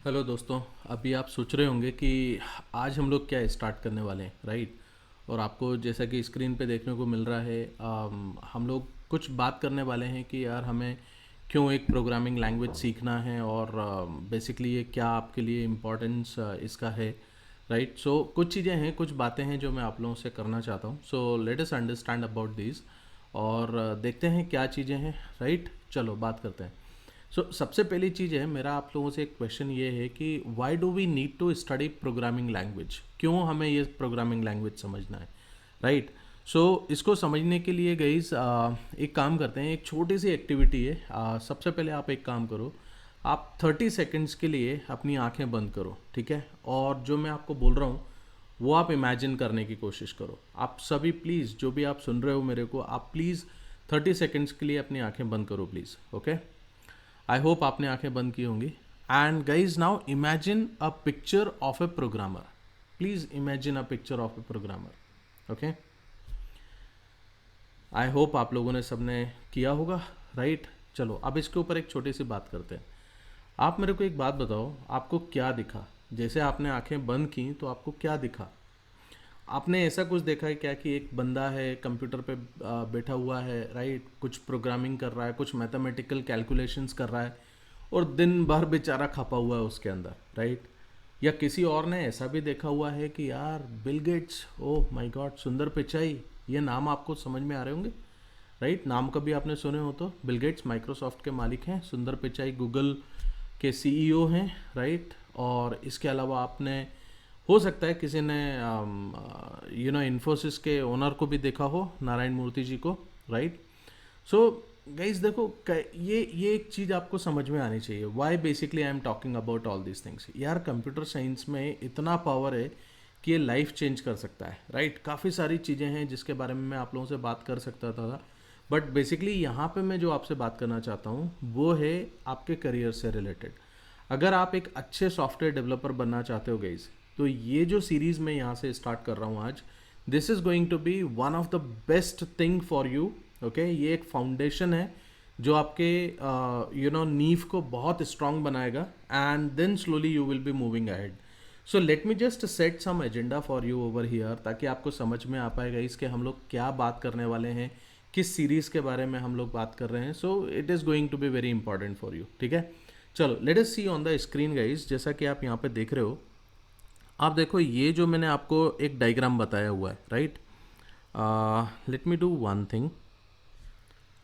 Hello दोस्तों। अभी आप सोच रहे होंगे कि आज हम लोग क्या स्टार्ट करने वाले हैं, राइट। और आपको जैसा कि स्क्रीन पे देखने को मिल रहा है, हम लोग कुछ बात करने वाले हैं कि यार हमें क्यों एक प्रोग्रामिंग लैंग्वेज सीखना है और बेसिकली ये क्या आपके लिए इम्पोर्टेंस इसका है, राइट। सो कुछ चीज़ें हैं, कुछ बातें हैं जो मैं आप लोगों से करना चाहता हूँ। So let us understand about this और देखते हैं क्या चीज़ें हैं, राइट। चलो बात करते हैं। सबसे पहली चीज़ है, मेरा आप लोगों से एक क्वेश्चन ये है कि why do we need to study programming language, क्यों हमें ये प्रोग्रामिंग लैंग्वेज समझना है, राइट। इसको समझने के लिए गाइस एक काम करते हैं, एक छोटी सी एक्टिविटी है। सबसे पहले आप एक काम करो, आप 30 सेकेंड्स के लिए अपनी आंखें बंद करो, ठीक है। और जो मैं आपको बोल रहा हूँ वो आप इमेजिन करने की कोशिश करो। आप सभी प्लीज़, जो भी आप सुन रहे हो मेरे को, आप प्लीज़ 30 सेकेंड्स के लिए अपनी आंखें बंद करो प्लीज़, ओके। आई होप आपने आंखें बंद की होंगी। And guys now imagine a picture of A programmer. Please imagine a picture of A programmer, okay. I hope आप लोगों ने सबने किया होगा, राइट। चलो अब इसके ऊपर एक छोटी सी बात करते हैं। आप मेरे को एक बात बताओ, आपको क्या दिखा? जैसे आपने आंखें बंद की तो आपको क्या दिखा? आपने ऐसा कुछ देखा है क्या कि एक बंदा है कंप्यूटर पे बैठा हुआ है, राइट, कुछ प्रोग्रामिंग कर रहा है, कुछ मैथमेटिकल कैलकुलेशंस कर रहा है और दिन भर बेचारा खपा हुआ है उसके अंदर, राइट। या किसी और ने ऐसा भी देखा हुआ है कि यार Bill Gates, oh my God, सुंदर पिचाई, ये नाम आपको समझ में आ रहे होंगे, राइट। नाम कभी आपने सुने हो तो बिल गेट्स माइक्रोसॉफ्ट के मालिक हैं, सुंदर पिचाई गूगल के सीईओ हैं, राइट। और इसके अलावा आपने, हो सकता है किसी ने इन्फोसिस के ओनर को भी देखा हो, नारायण मूर्ति जी को, राइट। सो गाइज देखो, ये एक चीज़ आपको समझ में आनी चाहिए, why basically I am talking about all this things. यार कंप्यूटर साइंस में इतना पावर है कि ये लाइफ चेंज कर सकता है, राइट। काफ़ी सारी चीज़ें हैं जिसके बारे में मैं आप लोगों से बात कर सकता था, बट बेसिकली यहाँ पे मैं जो आपसे बात करना चाहता हूँ वो है आपके करियर से रिलेटेड। अगर आप एक अच्छे सॉफ्टवेयर डेवलपर बनना चाहते हो गाइज, तो ये जो सीरीज़ मैं यहाँ से स्टार्ट कर रहा हूँ आज, this is going to be one of the best thing for you, okay. ये एक फाउंडेशन है जो आपके नीव को बहुत स्ट्रांग बनाएगा and then slowly you will be moving ahead. So let me just set some agenda for you over here, ताकि आपको समझ में आ पाएगा इसके हम लोग क्या बात करने वाले हैं, किस सीरीज़ के बारे में हम लोग बात कर रहे हैं। So it is going to be very important for you, ठीक है। चलो let us see on the screen guys, जैसा कि आप यहाँ पे देख रहे हो। आप देखो, ये जो मैंने आपको एक डायग्राम बताया हुआ है, right. Let me do one thing,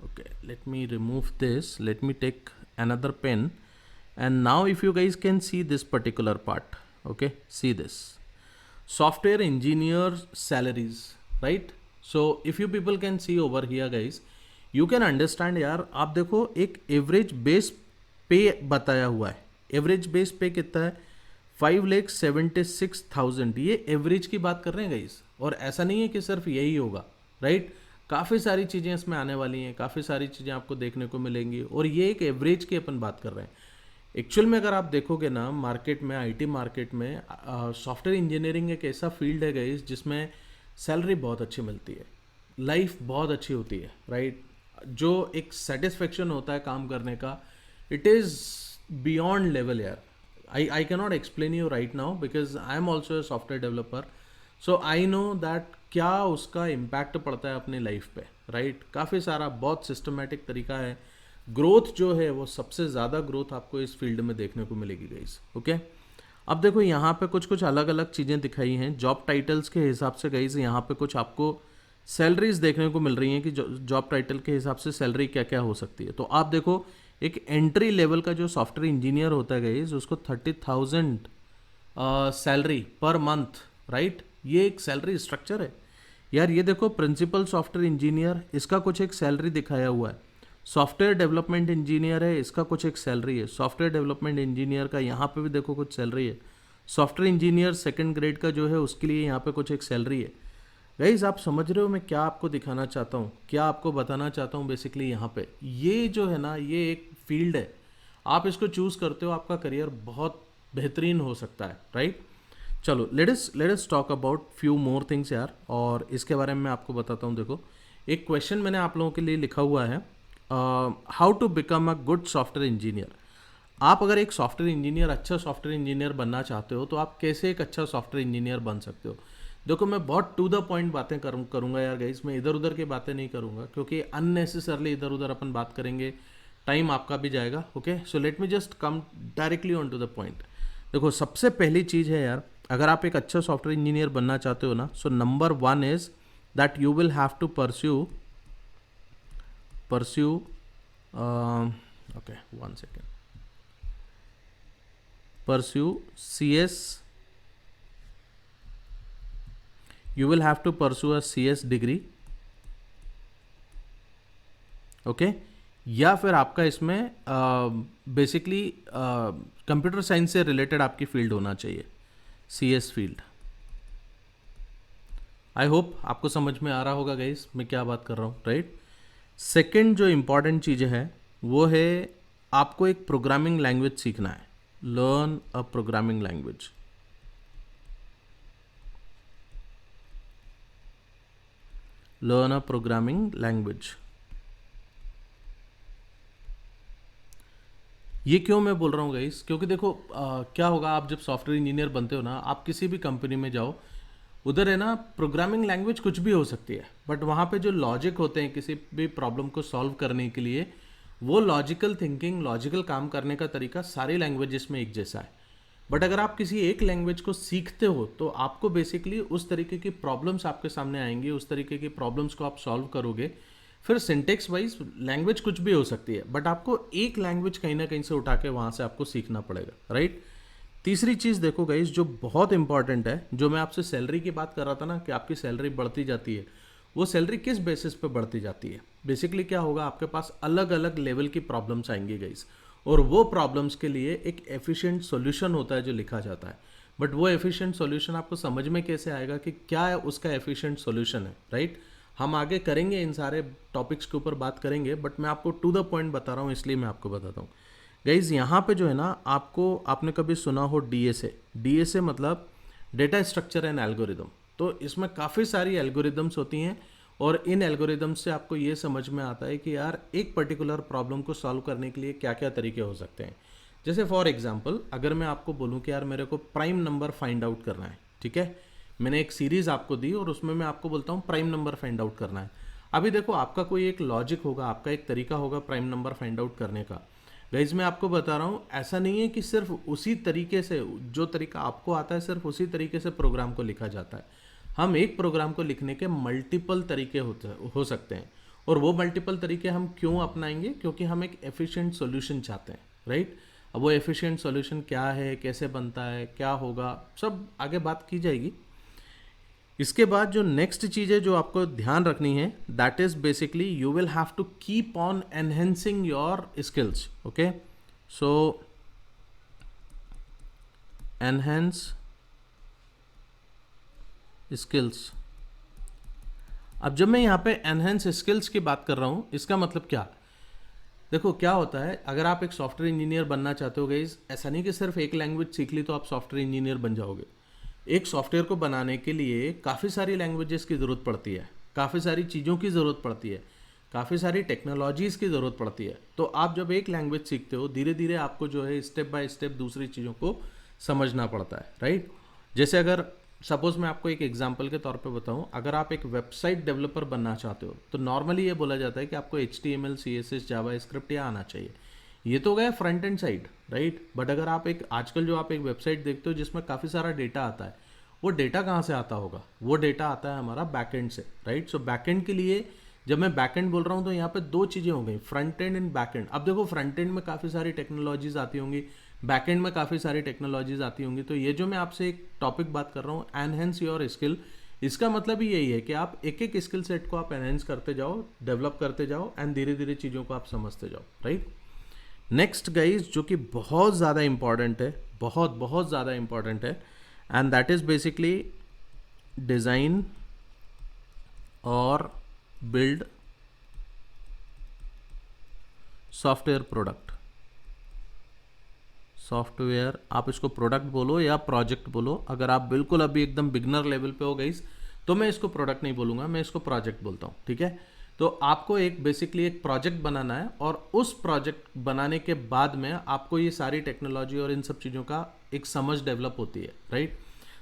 okay, let me remove this, let me take another pen, and now if you guys can see this particular part, okay, see this software engineer salaries, right? So if you people can see over here guys, you can understand यार। आप देखो एक average base पे बताया हुआ है, average base पे कितना है, 5,76,000, ये एवरेज की बात कर रहे हैं गाइस। और ऐसा नहीं है कि सिर्फ यही होगा, राइट। काफ़ी सारी चीज़ें इसमें आने वाली हैं, काफ़ी सारी चीज़ें आपको देखने को मिलेंगी, और ये एक एवरेज की अपन बात कर रहे हैं। एक्चुअल में अगर आप देखोगे ना, मार्केट में, आईटी मार्केट में सॉफ्टवेयर इंजीनियरिंग एक ऐसा फील्ड है गाइस जिसमें सैलरी बहुत अच्छी मिलती है, लाइफ बहुत अच्छी होती है, राइट। जो एक सेटिस्फेक्शन होता है काम करने का, इट इज़ बियॉन्ड लेवल यार। I cannot explain you right now because I am also a software developer. So I know that क्या उसका इम्पैक्ट पड़ता है अपनी लाइफ पे, राइट। काफ़ी सारा बहुत सिस्टमेटिक तरीका है। ग्रोथ जो है वो सबसे ज़्यादा ग्रोथ आपको इस फील्ड में देखने को मिलेगी गाइस, ओके। अब देखो यहाँ पे कुछ कुछ अलग अलग चीज़ें दिखाई हैं जॉब टाइटल्स के हिसाब से गाइस। यहाँ पे कुछ आपको सैलरीज देखने को मिल रही हैं कि जॉब टाइटल के हिसाब से सैलरी क्या क्या हो सकती है। तो आप देखो, एक एंट्री लेवल का जो सॉफ्टवेयर इंजीनियर होता है गाइस, उसको 30,000 सैलरी पर मंथ, राइट। ये एक सैलरी स्ट्रक्चर है यार। ये देखो, प्रिंसिपल सॉफ्टवेयर इंजीनियर, इसका कुछ एक सैलरी दिखाया हुआ है। सॉफ्टवेयर डेवलपमेंट इंजीनियर है, इसका कुछ एक सैलरी है। सॉफ्टवेयर डेवलपमेंट इंजीनियर का यहाँ पे भी देखो कुछ सैलरी है। सॉफ्टवेयर इंजीनियर सेकंड ग्रेड का जो है उसके लिए यहाँ पे कुछ एक सैलरी है। गाइज आप समझ रहे हो मैं क्या आपको दिखाना चाहता हूँ, क्या आपको बताना चाहता हूँ बेसिकली। यहाँ पे ये जो है ना, ये एक फील्ड है, आप इसको चूज़ करते हो, आपका करियर बहुत बेहतरीन हो सकता है, राइट। चलो let us talk about few more things यार, और इसके बारे में मैं आपको बताता हूँ। देखो, एक क्वेश्चन मैंने आप लोगों के लिए लिखा हुआ है, how to become a good software engineer. आप अगर एक सॉफ्टवेयर इंजीनियर, अच्छा सॉफ्टवेयर इंजीनियर बनना चाहते हो तो आप कैसे एक अच्छा सॉफ्टवेयर इंजीनियर बन सकते हो। देखो मैं बहुत टू द पॉइंट बातें करूँगा यार गाइस, मैं इधर उधर की बातें नहीं करूँगा क्योंकि अननेसेसरली इधर उधर अपन बात करेंगे, टाइम आपका भी जाएगा। Okay, so let me just come directly on to the point. देखो सबसे पहली चीज़ है यार, अगर आप एक अच्छा सॉफ्टवेयर इंजीनियर बनना चाहते हो ना, so number one is that you will have to pursue okay one second, pursue CS, you will have to pursue a CS degree, okay या फिर आपका इसमें बेसिकली कंप्यूटर साइंस से रिलेटेड आपकी फील्ड होना चाहिए, CS फील्ड। आई होप आपको समझ में आ रहा होगा गाइस मैं क्या बात कर रहा हूँ, राइट। सेकंड जो इम्पॉर्टेंट चीज़ है वो है आपको एक प्रोग्रामिंग लैंग्वेज सीखना है, learn a programming language. Learn a programming language. ये क्यों मैं बोल रहा हूँ गाइस, क्योंकि देखो क्या होगा, आप जब सॉफ्टवेयर इंजीनियर बनते हो ना, आप किसी भी कंपनी में जाओ, उधर है ना प्रोग्रामिंग लैंग्वेज कुछ भी हो सकती है, बट वहाँ पे जो लॉजिक होते हैं किसी भी प्रॉब्लम को सॉल्व करने के लिए, वो लॉजिकल थिंकिंग, लॉजिकल काम करने का तरीका सारी लैंग्वेजेस में एक जैसा है। बट अगर आप किसी एक लैंग्वेज को सीखते हो तो आपको बेसिकली उस तरीके की प्रॉब्लम्स आपके सामने आएंगी, उस तरीके की प्रॉब्लम्स को आप सॉल्व करोगे। फिर सिंटेक्स वाइज लैंग्वेज कुछ भी हो सकती है, बट आपको एक लैंग्वेज कहीं ना कहीं से उठा के वहाँ से आपको सीखना पड़ेगा, राइट। तीसरी चीज़ देखो गाइस जो बहुत इंपॉर्टेंट है, जो मैं आपसे सैलरी की बात कर रहा था ना कि आपकी सैलरी बढ़ती जाती है, वो सैलरी किस बेसिस पे बढ़ती जाती है। बेसिकली क्या होगा, आपके पास अलग अलग लेवल की प्रॉब्लम्स आएंगी गाइस, और वो प्रॉब्लम्स के लिए एक एफिशिएंट सॉल्यूशन होता है जो लिखा जाता है। बट वो एफिशिएंट सॉल्यूशन आपको समझ में कैसे आएगा कि क्या है उसका एफिशिएंट सॉल्यूशन है, राइट। हम आगे करेंगे, इन सारे टॉपिक्स के ऊपर बात करेंगे, बट मैं आपको टू द पॉइंट बता रहा हूँ, इसलिए मैं आपको बताता हूँ गाइज। यहाँ पे जो है ना, आपने कभी सुना हो डीएसए। डीएसए मतलब डेटा स्ट्रक्चर एंड एल्गोरिदम। तो इसमें काफ़ी सारी एल्गोरिदम्स होती हैं, और इन एल्गोरिदम से आपको ये समझ में आता है कि यार एक पर्टिकुलर प्रॉब्लम को सॉल्व करने के लिए क्या क्या तरीके हो सकते हैं। जैसे फॉर एग्जांपल अगर मैं आपको बोलूँ कि यार मेरे को प्राइम नंबर फाइंड आउट करना है, ठीक है, मैंने एक सीरीज़ आपको दी और उसमें मैं आपको बोलता हूँ प्राइम नंबर फाइंड आउट करना है। अभी देखो आपका कोई एक लॉजिक होगा, आपका एक तरीका होगा प्राइम नंबर फाइंड आउट करने का। गाइज मैं आपको बता रहा हूँ, ऐसा नहीं है कि सिर्फ उसी तरीके से, जो तरीका आपको आता है सिर्फ उसी तरीके से प्रोग्राम को लिखा जाता है। हम एक प्रोग्राम को लिखने के मल्टीपल तरीके हो सकते हैं, और वो मल्टीपल तरीके हम क्यों अपनाएंगे, क्योंकि हम एक एफिशिएंट सॉल्यूशन चाहते हैं, राइट। अब वो एफिशिएंट सॉल्यूशन क्या है, कैसे बनता है, क्या होगा, सब आगे बात की जाएगी। इसके बाद जो नेक्स्ट चीज़ है जो आपको ध्यान रखनी है, that is basically you will have to keep on enhancing your skills. Okay, so enhance skills. अब जब मैं यहाँ पे एनहेंस स्किल्स की बात कर रहा हूँ, इसका मतलब क्या, देखो क्या होता है, अगर आप एक सॉफ्टवेयर इंजीनियर बनना चाहते हो गाइस, ऐसा नहीं कि सिर्फ एक लैंग्वेज सीख ली तो आप सॉफ्टवेयर इंजीनियर बन जाओगे। एक सॉफ्टवेयर को बनाने के लिए काफ़ी सारी लैंग्वेजेस की ज़रूरत पड़ती है, काफ़ी सारी चीज़ों की ज़रूरत पड़ती है, काफ़ी सारी टेक्नोलॉजीज़ की ज़रूरत पड़ती है। तो आप जब एक लैंग्वेज सीखते हो, धीरे धीरे आपको जो है स्टेप बाय स्टेप दूसरी चीज़ों को समझना पड़ता है, राइट। जैसे अगर सपोज़ मैं आपको एक एग्जांपल के तौर पे बताऊं, अगर आप एक वेबसाइट डेवलपर बनना चाहते हो तो नॉर्मली ये बोला जाता है कि आपको HTML CSS जावा स्क्रिप्ट या आना चाहिए। ये तो गया front end side, right. But अगर आप एक आजकल जो आप एक वेबसाइट देखते हो जिसमें काफ़ी सारा डेटा आता है, वो डेटा कहाँ से आता होगा, वो डेटा आता है हमारा बैकएंड से, राइट। सो बैकएंड के लिए जब मैं बैकएंड बोल रहा हूँ तो यहाँ पे दो चीज़ें हो गई, फ्रंट एंड एंड बैकएंड। अब देखो फ्रंट एंड में काफ़ी सारी टेक्नोलॉजीज आती होंगी, बैकएंड में काफ़ी सारी टेक्नोलॉजीज आती होंगी। तो ये जो मैं आपसे एक टॉपिक बात कर रहा हूँ, एनहेंस योर स्किल, इसका मतलब ही यही है कि आप एक एक स्किल सेट को आप एनहेंस करते जाओ, डेवलप करते जाओ, एंड धीरे धीरे चीज़ों को आप समझते जाओ, राइट। नेक्स्ट गाइज जो कि बहुत ज़्यादा इंपॉर्टेंट है, बहुत बहुत ज़्यादा इंपॉर्टेंट है, and that is basically design और बिल्ड सॉफ्टवेयर प्रोडक्ट। सॉफ्टवेयर, आप इसको प्रोडक्ट बोलो या प्रोजेक्ट बोलो। अगर आप बिल्कुल अभी एकदम बिगनर लेवल पे हो गाइस तो मैं इसको प्रोडक्ट नहीं बोलूँगा, मैं इसको प्रोजेक्ट बोलता हूँ, ठीक है। तो आपको एक बेसिकली एक प्रोजेक्ट बनाना है और उस प्रोजेक्ट बनाने के बाद में आपको ये सारी टेक्नोलॉजी और इन सब चीज़ों का एक समझ डेवलप होती है, right?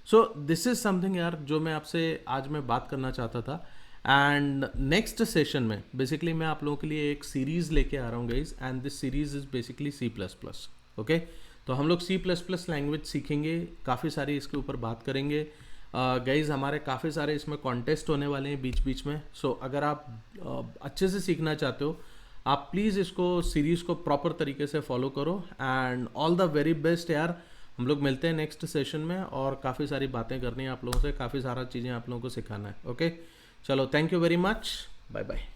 So this is something यार जो मैं आपसे आज मैं बात करना चाहता था। एंड नेक्स्ट सेशन में बेसिकली मैं आप लोगों के लिए एक सीरीज़ लेके आ रहा हूँ guys, and this series is basically C++, okay? तो हम लोग C++ लैंग्वेज सीखेंगे, काफ़ी सारी इसके ऊपर बात करेंगे। गाइज हमारे काफ़ी सारे इसमें कॉन्टेस्ट होने वाले हैं बीच बीच में। सो अगर आप अच्छे से सीखना चाहते हो, आप प्लीज़ इसको सीरीज़ को प्रॉपर तरीके से फॉलो करो। And all the very best यार। हम लोग मिलते हैं नेक्स्ट सेशन में और काफ़ी सारी बातें करनी है आप लोगों से, काफ़ी सारा चीज़ें आप लोगों को सिखाना है, ओके? चलो, thank you very much, bye bye.